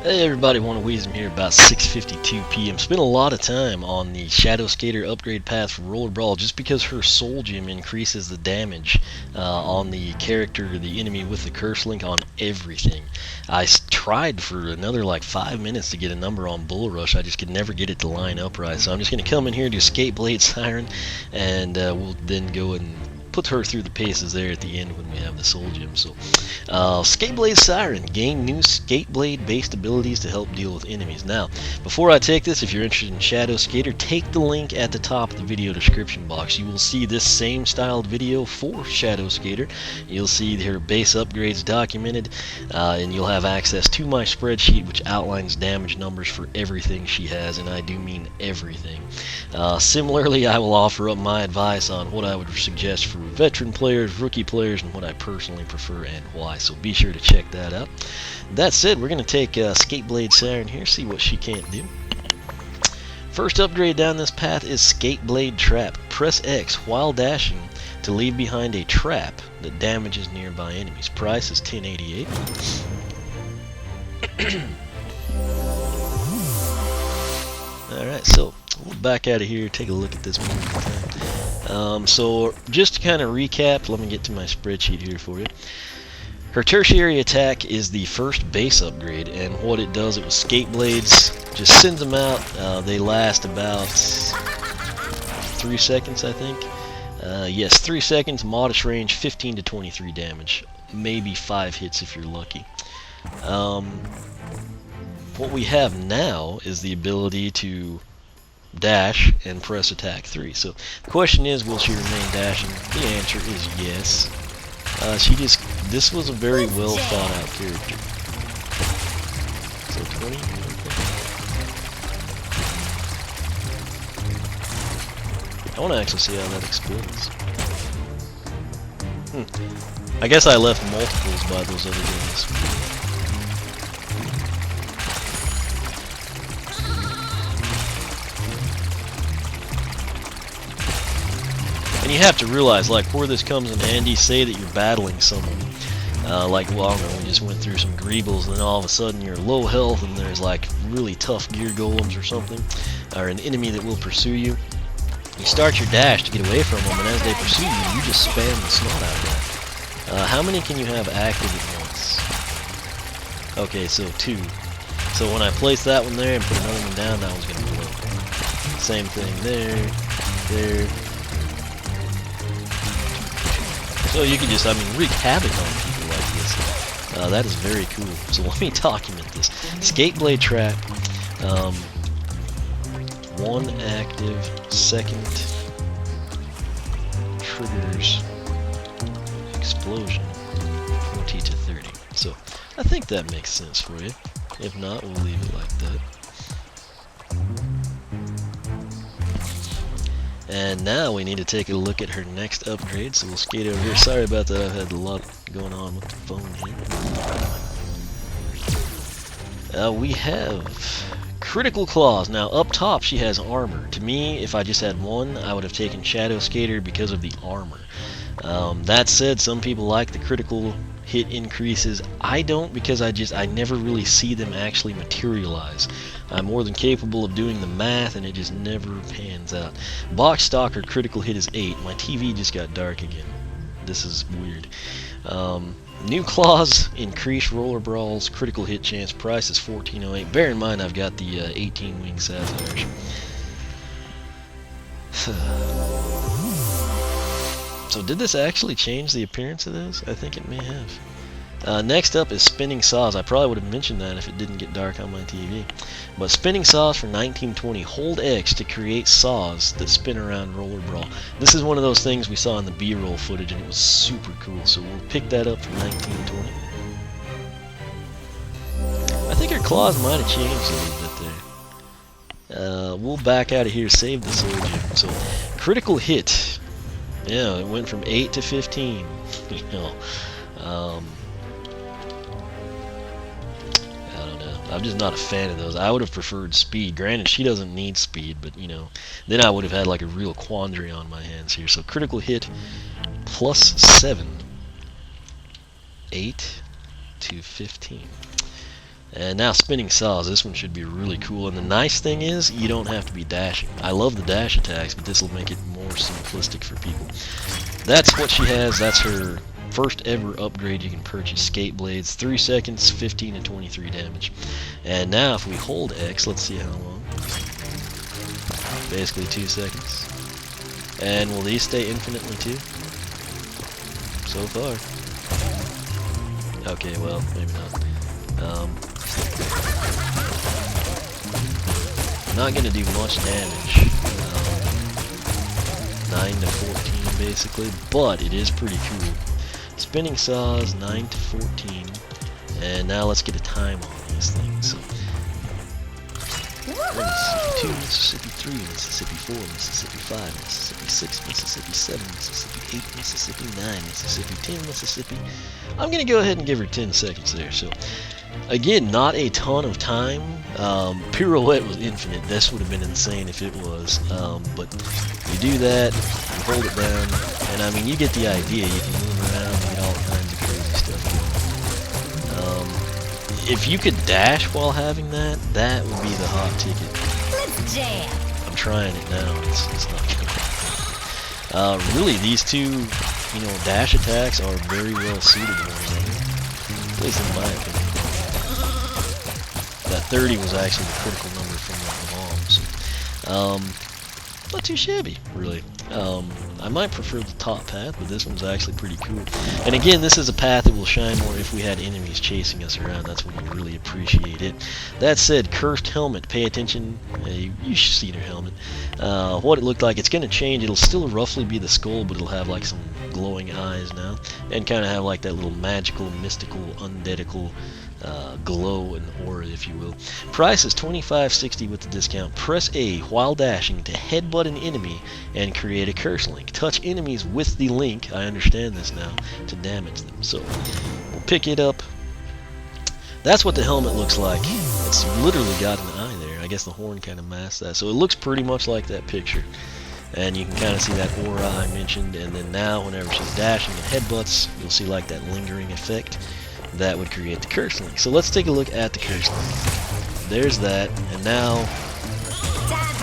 Hey everybody, Wisdom here about 6:52 p.m. Spent a lot of time on the Shadow Skater upgrade path for Roller Brawl just because her Soul Gem increases the damage on the character, the enemy with the curse link on everything. I tried for another like 5 minutes to get a number on Bull Rush. I just could never get it to line up right. So I'm just going to come in here and do Skateblade Siren, and we'll then go and put her through the paces there at the end when we have the Soul Gem. So, Skateblade Siren. Gain new Skateblade based abilities to help deal with enemies. Now, before I take this, if you're interested in Shadow Skater, take the link at the top of the video description box. You will see this same styled video for Shadow Skater. You'll see her base upgrades documented, and you'll have access to my spreadsheet which outlines damage numbers for everything she has, and I do mean everything. Similarly, I will offer up my advice on what I would suggest for veteran players, rookie players, and what I personally prefer and why. So be sure to check that out. That said, we're going to take Skateblade Siren here, see what she can't do. First upgrade down this path is Skateblade Trap. Press X while dashing to leave behind a trap that damages nearby enemies. Price is $10.88. Alright, so we'll back out of here, take a look at this one more time. So just to kind of recap, let me get to my spreadsheet here for you. Her tertiary attack is the first base upgrade, and what it does, it was Skateblades, just sends them out. They last about 3 seconds, I think. Yes, 3 seconds, modest range, 15 to 23 damage. Maybe 5 hits if you're lucky. What we have now is the ability to dash and press attack 3. So the question is, will she remain dashing? The answer is yes. This was a very well thought out character. So 20? Okay. I want to actually see how that explodes. I guess I left multiples by those other guys. And you have to realize, like, where this comes in handy, say that you're battling someone, like, well, I don't know, we just went through some Greebles, and then all of a sudden you're low health, and there's, like, really tough gear golems or something, or an enemy that will pursue you. You start your dash to get away from them, and as they pursue you, you just spam the snot out of that. How many can you have active at once? Okay, so 2. So when I place that one there and put another one down, that one's going to blow. Same thing there, there. So you can just, wreak havoc on people like this. That is very cool. So let me document this. Skateblade Trap. 1 active, second triggers explosion 20 to 30. So I think that makes sense for you. If not, we'll leave it like that. And now we need to take a look at her next upgrade, so we'll skate over here. Sorry about that, I've had a lot going on with the phone here. We have Critical Claws. Now up top she has armor. To me, if I just had one, I would have taken Shadow Skater because of the armor. That said, some people like the critical hit increases. I don't, because I never really see them actually materialize. I'm more than capable of doing the math, and it just never pans out. Box Stalker critical hit is 8. My TV just got dark again. This is weird. New Claws increase Roller Brawl's critical hit chance. Price is $14.08. Bear in mind I've got the 18 wing sapphires. So did this actually change the appearance of this? I think it may have. Next up is Spinning Saws. I probably would have mentioned that if it didn't get dark on my TV. But Spinning Saws for 1920. Hold X to create saws that spin around Roller Brawl. This is one of those things we saw in the B-roll footage, and it was super cool. So we'll pick that up for 1920. I think her claws might have changed a little bit there. We'll back out of here, save the Soul Gem. So critical hit. Yeah, it went from 8 to 15. You know. I'm just not a fan of those. I would have preferred speed. Granted, she doesn't need speed, but, you know, then I would have had like a real quandary on my hands here. So critical hit +7. 8 to 15. And now spinning saws, this one should be really cool. And the nice thing is, you don't have to be dashing. I love the dash attacks, but this will make it more simplistic for people. That's what she has. That's her first ever upgrade you can purchase. Skate Blades, 3 seconds, 15 and 23 damage. And now if we hold X, let's see how long. Basically 2 seconds. And will these stay infinitely too? So far. Okay, well, maybe not. Not gonna do much damage. 9 to 14 basically, but it is pretty cool. Spinning saws, 9 to 14, and now let's get a time on these things. So, Mississippi 2, Mississippi 3, Mississippi 4, Mississippi 5, Mississippi 6, Mississippi 7, Mississippi 8, Mississippi 9, Mississippi 10, Mississippi. I'm gonna go ahead and give her 10 seconds there. So, again, not a ton of time. Pirouette was infinite. This would have been insane if it was. But you do that, you hold it down, and I mean, you get the idea. You can move around, you get all kinds of crazy stuff going. If you could dash while having that, that would be the hot ticket. Let's jam. I'm trying it now. It's not good. Really, these two, dash attacks are very well suited to one another. At least in my opinion. That 30 was actually the critical number from the bomb, so not too shabby, really. I might prefer the top path, but this one's actually pretty cool. And again, this is a path that will shine more if we had enemies chasing us around. That's when you'd really appreciate it. That said, cursed helmet. Pay attention. You should see her helmet. What it looked like. It's going to change. It'll still roughly be the skull, but it'll have like some glowing eyes now, and kind of have like that little magical, mystical, undeadical glow and aura, if you will. Price is $25.60 with the discount. Press A while dashing to headbutt an enemy and create a curse link. Touch enemies with the link, I understand this now, to damage them. So we'll pick it up. That's what the helmet looks like. It's literally got an eye there. I guess the horn kind of masks that. So it looks pretty much like that picture. And you can kind of see that aura I mentioned. And then now whenever she's dashing and headbutts, you'll see like that lingering effect. That would create the curse link. So let's take a look at the curse link. There's that, and now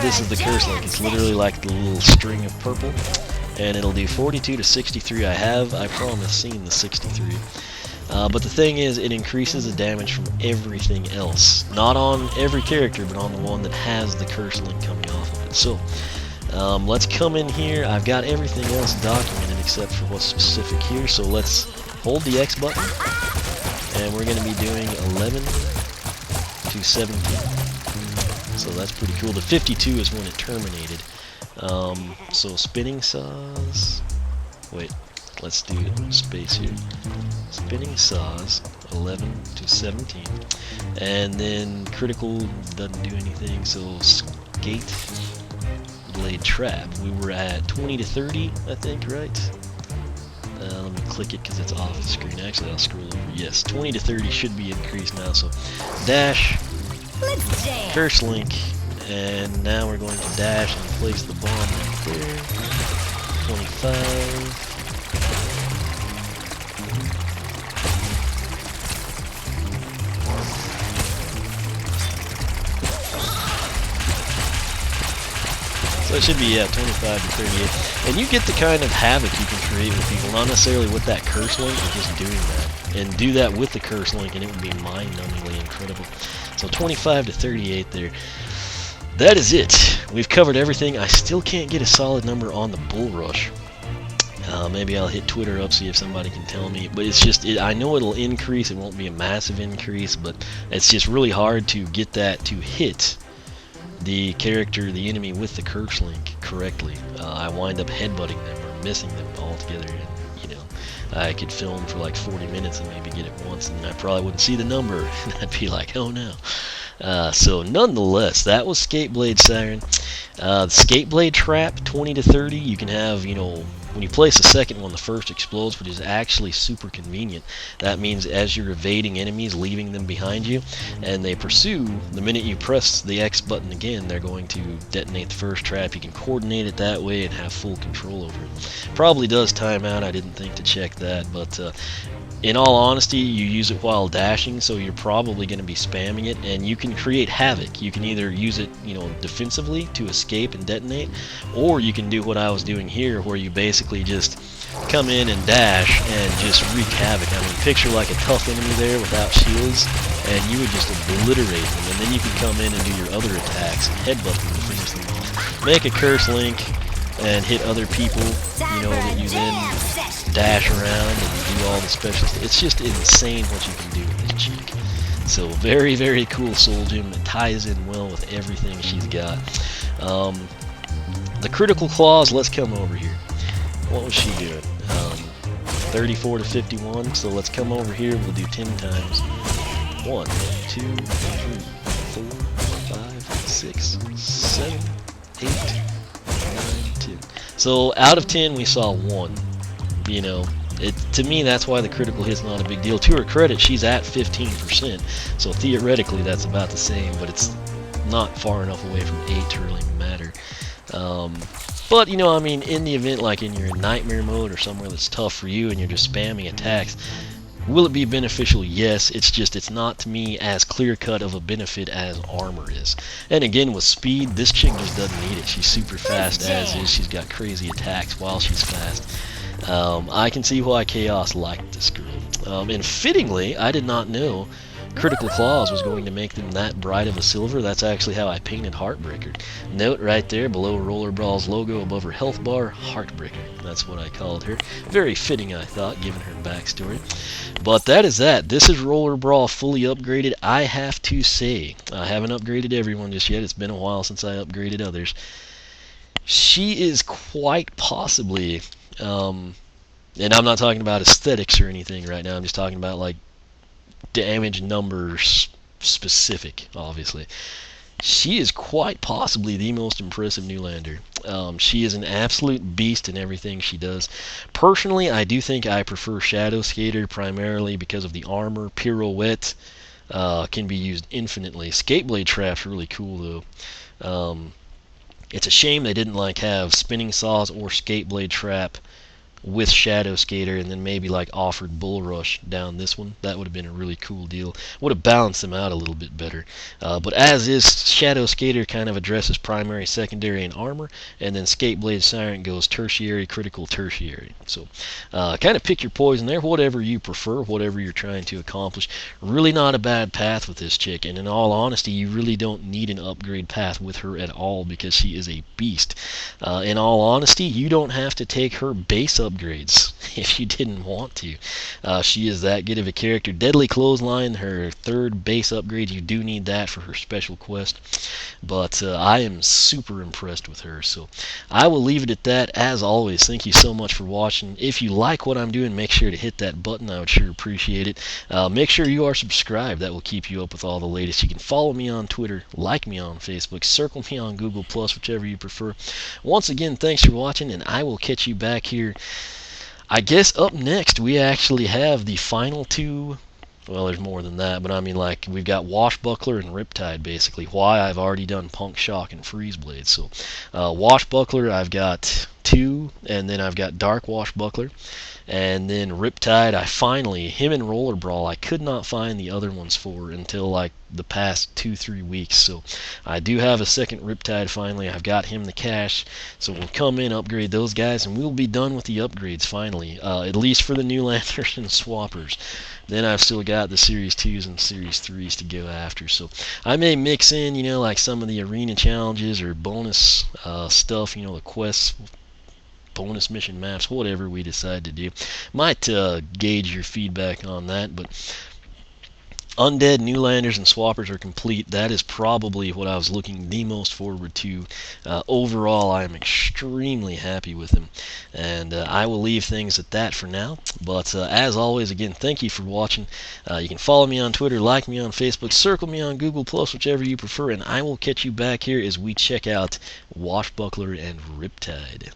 this is the curse link. It's literally like the little string of purple, and it'll do 42 to 63. I promise, seen the 63. But the thing is, it increases the damage from everything else. Not on every character, but on the one that has the curse link coming off of it. So, let's come in here. I've got everything else documented except for what's specific here. So let's hold the X button. And we're going to be doing 11 to 17. So that's pretty cool. The 52 is when it terminated. So spinning saws. Wait, let's do space here. Spinning saws, 11 to 17. And then critical doesn't do anything. So Skateblade trap. We were at 20 to 30, I think, right? Let me click it because it's off the screen. Actually, I'll scroll over. Yes, 20 to 30 should be increased now. So, dash, curse link, and now we're going to dash and place the bomb right there. 25. So it should be, 25 to 38. And you get the kind of havoc you can create with people, not necessarily with that curse link, but just doing that. And do that with the curse link, and it would be mind-numbingly incredible. So 25 to 38 there. That is it. We've covered everything. I still can't get a solid number on the bull rush. Maybe I'll hit Twitter up, see if somebody can tell me. But it's just, I know it'll increase. It won't be a massive increase, but it's just really hard to get that to hit the character, the enemy with the curse link correctly. I wind up headbutting them or missing them altogether, and I could film for like 40 minutes and maybe get it once, and I probably wouldn't see the number, and I'd be like, oh no. So nonetheless, that was Skateblade Siren. The Skateblade trap, 20 to 30. You can have, when you place the second one, the first explodes, which is actually super convenient. That means as you're evading enemies, leaving them behind you, and they pursue, the minute you press the X button again, they're going to detonate the first trap. You can coordinate it that way and have full control over it. Probably does time out. I didn't think to check that, but In all honesty, you use it while dashing, so you're probably going to be spamming it, and you can create havoc. You can either use it, defensively to escape and detonate, or you can do what I was doing here, where you basically just come in and dash and just wreak havoc. I mean, picture like a tough enemy there without shields, and you would just obliterate them, and then you can come in and do your other attacks, headbutt them to finish them off. Make a curse link and hit other people, that you then dash around and do all the special stuff. It's just insane what you can do with this chick. So very, very cool soul gem. It ties in well with everything she's got. The critical claws, let's come over here. What was she doing? 34 to 51, so let's come over here. We'll do 10 times. 1, 2, 3, 4, 5, 6, 7, 8, 9, 10. So out of 10 we saw 1. To me, that's why the critical hit's not a big deal. To her credit, she's at 15%, so theoretically that's about the same, but it's not far enough away from 8 to really matter. But, I mean, in the event, like in your nightmare mode or somewhere that's tough for you and you're just spamming attacks, will it be beneficial? Yes. It's not, to me, as clear-cut of a benefit as armor is. And again, with speed, this chick just doesn't need it. She's super fast as is. She's got crazy attacks while she's fast. I can see why Chaos liked this girl. And fittingly, I did not know Critical Claws was going to make them that bright of a silver. That's actually how I painted Heartbreaker. Note right there below Roller Brawl's logo above her health bar, Heartbreaker. That's what I called her. Very fitting, I thought, given her backstory. But that is that. This is Roller Brawl fully upgraded. I have to say, I haven't upgraded everyone just yet. It's been a while since I upgraded others. She is quite possibly, and I'm not talking about aesthetics or anything right now. I'm just talking about like damage numbers specific, obviously. She is quite possibly the most impressive Newlander. She is an absolute beast in everything she does. Personally, I do think I prefer Shadow Skater primarily because of the armor. Pirouette can be used infinitely. Skateblade Trap's really cool though. It's a shame they didn't have spinning saws or Skateblade Trap with Shadow Skater, and then maybe offered Bull Rush down this one. That would have been a really cool deal. Would have balanced them out a little bit better. But as is, Shadow Skater kind of addresses primary, secondary, and armor, and then Skateblade Siren goes tertiary, critical, tertiary. So kind of pick your poison there, whatever you prefer, whatever you're trying to accomplish. Really not a bad path with this chick, and in all honesty, you really don't need an upgrade path with her at all because she is a beast. In all honesty, you don't have to take her base upgrades if you didn't want to. She is that good of a character. Deadly Clothesline, her third base upgrade, you do need that for her special quest, but I am super impressed with her, so I will leave it at that. As always, thank you so much for watching. If you like what I'm doing, make sure to hit that button. I would sure appreciate it. Make sure you are subscribed. That will keep you up with all the latest. You can follow me on Twitter, like me on Facebook, circle me on Google+, whichever you prefer. Once again, thanks for watching, and I will catch you back here. I guess up next we actually have the final two. Well, there's more than that, but I mean, we've got Washbuckler and Riptide, basically. Why? I've already done Punk Shock and Freeze Blade. So, Washbuckler, I've got 2, and then I've got Dark Washbuckler. And then Riptide, him and Roller Brawl, I could not find the other ones for until the past 2-3 weeks. So I do have a second Riptide finally. I've got him the cash. So we'll come in, upgrade those guys, and we'll be done with the upgrades finally. At least for the Newlanders and Swappers. Then I've still got the Series 2s and Series 3s to go after. So I may mix in, some of the arena challenges or bonus stuff, the quests, bonus mission maps, whatever we decide to do. Might gauge your feedback on that, but Undead, Newlanders, and Swappers are complete. That is probably what I was looking the most forward to. Overall, I am extremely happy with them, and I will leave things at that for now. But as always, again, thank you for watching. You can follow me on Twitter, like me on Facebook, circle me on Google+, whichever you prefer, and I will catch you back here as we check out Washbuckler and Riptide.